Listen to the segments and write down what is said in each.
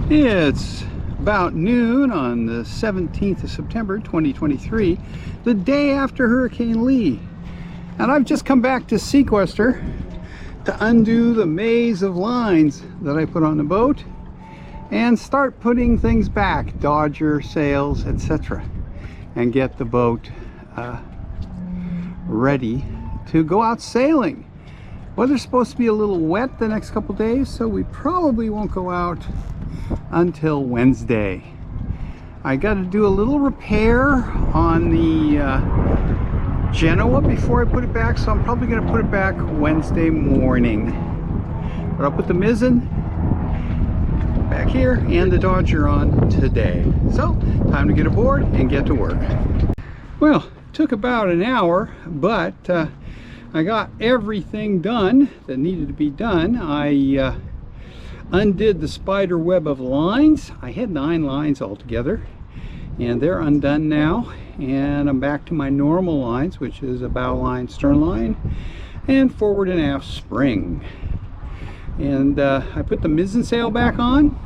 It's about noon on the 17th of September 2023, the day after Hurricane Lee. And I've just come back to Seaquestor to undo the maze of lines that I put on the boat and start putting things back, dodger, sails, etc., and get the boat ready to go out sailing. Weather's supposed to be a little wet the next couple days, so we probably won't go out until Wednesday. I got to do a little repair on the genoa before I put it back, so I'm probably going to put it back Wednesday morning. But I'll put the mizzen back here and the dodger on today. So time to get aboard and get to work. Well, it took about an hour, but I got everything done that needed to be done. I undid the spider web of lines. I had 9 lines altogether, and they're undone now, and I'm back to my normal lines, which is a bow line, stern line, and forward and aft spring. And I put the mizzen sail back on,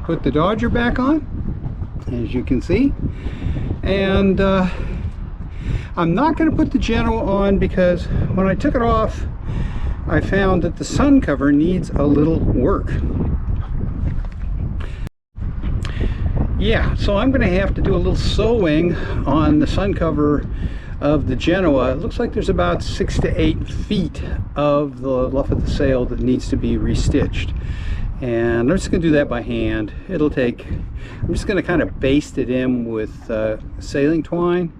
put the dodger back on, as you can see, and I'm not going to put the genoa on because when I took it off, I found that the sun cover needs a little work. Yeah, so I'm going to have to do a little sewing on the sun cover of the genoa. It looks like there's about 6 to 8 feet of the luff of the sail that needs to be restitched. And I'm just going to do that by hand. It'll take, I'm just going to kind of baste it in with sailing twine.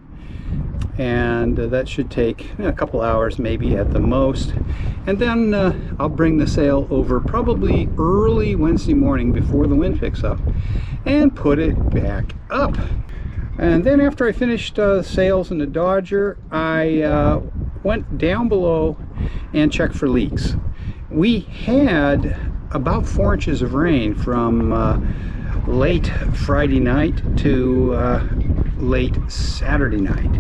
And that should take a couple hours maybe at the most, and then I'll bring the sail over probably early Wednesday morning before the wind picks up and put it back up. And then after I finished sails and the dodger, I went down below and checked for leaks. We had about 4 inches of rain from late Friday night to late Saturday night,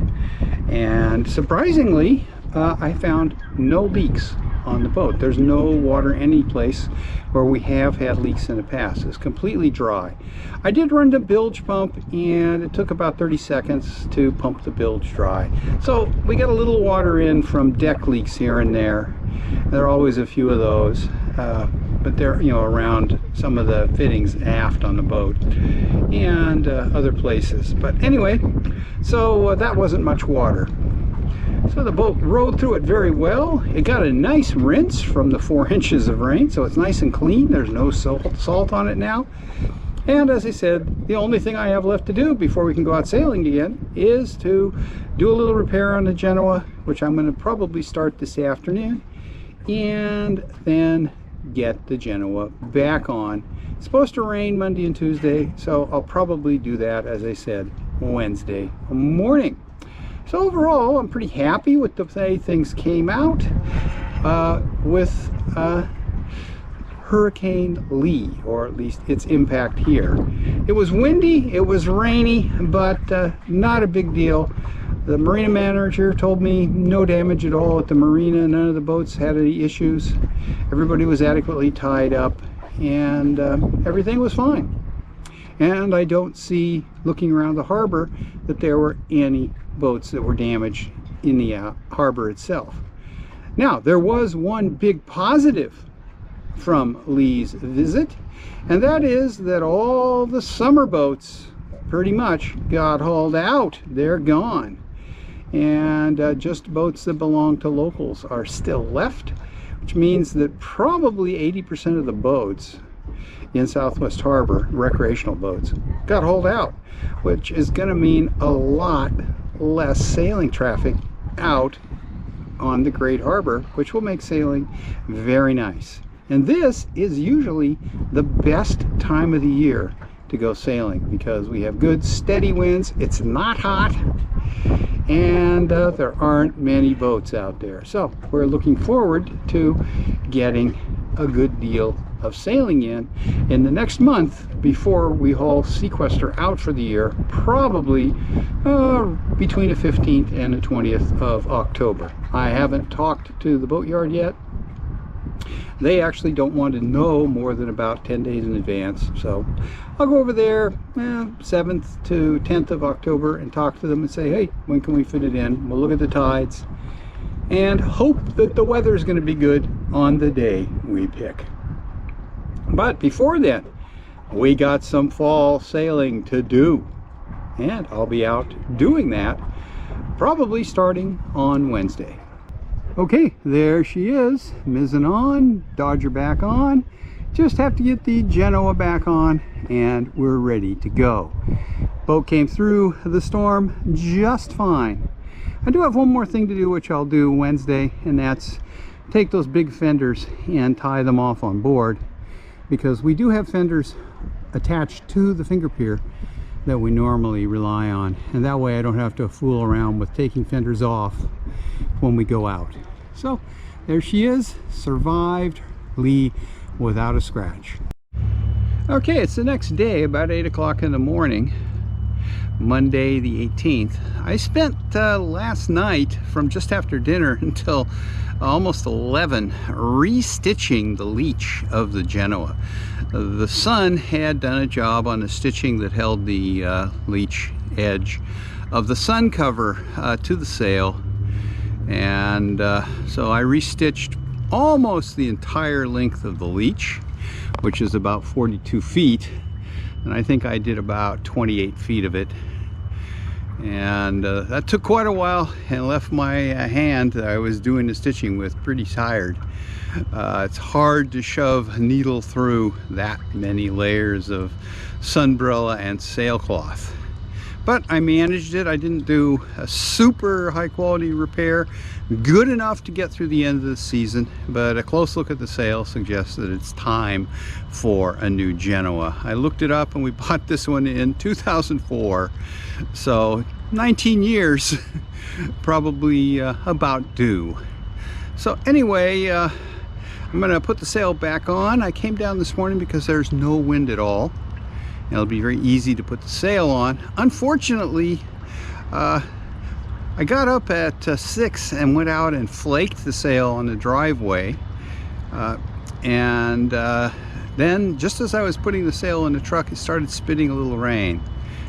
and surprisingly I found no leaks on the boat. There's no water any place where we have had leaks in the past. It's completely dry. I did run the bilge pump, and it took about 30 seconds to pump the bilge dry. So we got a little water in from deck leaks here and there. There are always a few of those, but they're, you know, around some of the fittings aft on the boat and other places. But anyway, so that wasn't much water. So the boat rode through it very well. It got a nice rinse from the 4 inches of rain, so it's nice and clean. There's no salt on it now. And as I said, the only thing I have left to do before we can go out sailing again is to do a little repair on the genoa, which I'm going to probably start this afternoon, and then get the genoa back on. It's supposed to rain Monday and Tuesday, so I'll probably do that, as I said, Wednesday morning. So overall, I'm pretty happy with the way things came out with Hurricane Lee, or at least its impact here. It was windy, it was rainy, but not a big deal. The marina manager told me no damage at all at the marina. None of the boats had any issues. Everybody was adequately tied up, and everything was fine. And I don't see, looking around the harbor, that there were any boats that were damaged in the harbor itself. Now, there was one big positive from Lee's visit, and that is that all the summer boats pretty much got hauled out. They're gone. And just boats that belong to locals are still left, which means that probably 80% of the boats in Southwest Harbor, recreational boats, got hauled out, which is going to mean a lot less sailing traffic out on the Great Harbor, which will make sailing very nice. And this is usually the best time of the year to go sailing because we have good steady winds, it's not hot, and there aren't many boats out there. So we're looking forward to getting a good deal of sailing in the next month before we haul Seaquestor out for the year, probably between the 15th and the 20th of October. I haven't talked to the boatyard yet. they actually don't want to know more than about 10 days in advance. So I'll go over there 7th to 10th of October and talk to them and say, hey, when can we fit it in? We'll look at the tides and hope that the weather is going to be good on the day we pick. But before then, we got some fall sailing to do, and I'll be out doing that probably starting on Wednesday. Okay, there she is, mizzen on, dodger back on. Just have to get the Genoa back on and we're ready to go. Boat came through the storm just fine. I do have one more thing to do, which I'll do Wednesday, and that's take those big fenders and tie them off on board, because we do have fenders attached to the finger pier that we normally rely on, and that way I don't have to fool around with taking fenders off when we go out. So there she is, survived lee without a scratch. Okay, it's the next day, about 8 o'clock in the morning, Monday the 18th. I spent last night from just after dinner until almost 11 restitching the leech of the Genoa. The sun had done a job on the stitching that held the leech edge of the sun cover to the sail, and so I restitched almost the entire length of the leech, which is about 42 feet, and I think I did about 28 feet of it. And that took quite a while and left my hand that I was doing the stitching with pretty tired. It's hard to shove a needle through that many layers of sunbrella and sailcloth. But I managed it. I didn't do a super high quality repair, good enough to get through the end of the season, but a close look at the sail suggests that it's time for a new Genoa. I looked it up and we bought this one in 2004, so 19 years probably about due. So anyway, I'm gonna put the sail back on. I came down this morning because there's no wind at all. It'll be very easy to put the sail on. Unfortunately, I got up at 6 and went out and flaked the sail on the driveway, and then just as I was putting the sail in the truck, it started spitting a little rain,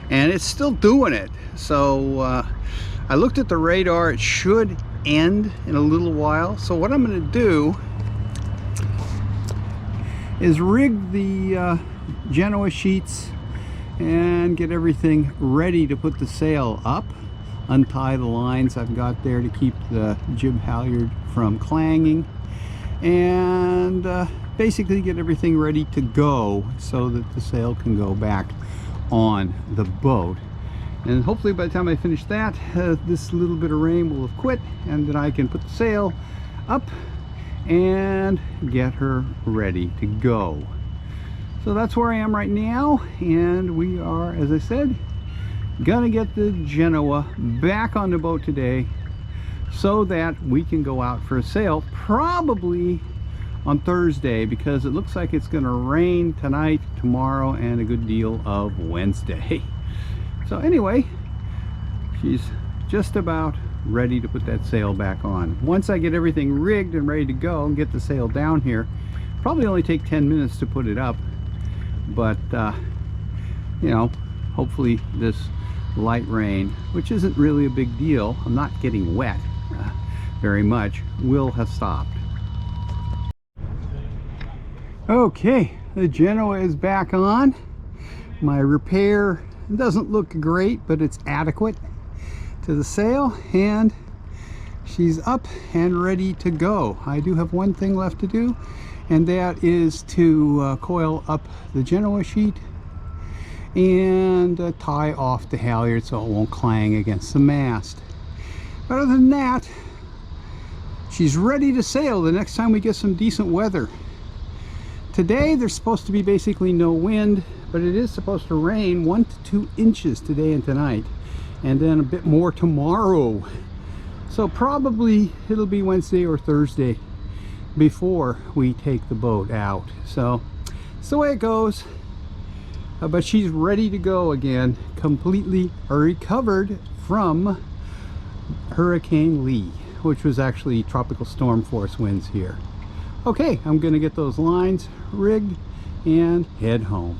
and it's still doing it. So I looked at the radar. It should end in a little while. So what I'm going to do is rig the Genoa sheets and get everything ready to put the sail up, untie the lines I've got there to keep the jib halyard from clanging, and basically get everything ready to go so that the sail can go back on the boat. And hopefully by the time I finish that, this little bit of rain will have quit, and then I can put the sail up and get her ready to go. So that's where I am right now, and we are, as I said, gonna get the Genoa back on the boat today so that we can go out for a sail probably on Thursday, because it looks like it's gonna rain tonight, tomorrow, and a good deal of Wednesday. So anyway, she's just about ready to put that sail back on. Once I get everything rigged and ready to go and get the sail down here, probably only take 10 minutes to put it up. But you know, hopefully this light rain, which isn't really a big deal, I'm not getting wet very much, will have stopped. Okay, the Genoa is back on. My repair doesn't look great, but it's adequate to the sail, and she's up and ready to go. I do have one thing left to do, and that is to coil up the Genoa sheet and tie off the halyard so it won't clang against the mast. But other than that, she's ready to sail the next time we get some decent weather. Today there's supposed to be basically no wind, but it is supposed to rain 1 to 2 inches today and tonight, and then a bit more tomorrow. So probably it'll be Wednesday or Thursday before we take the boat out. So it's the way it goes. But she's ready to go again, completely recovered from Hurricane Lee, which was actually tropical storm force winds here Okay, I'm gonna get those lines rigged and head home.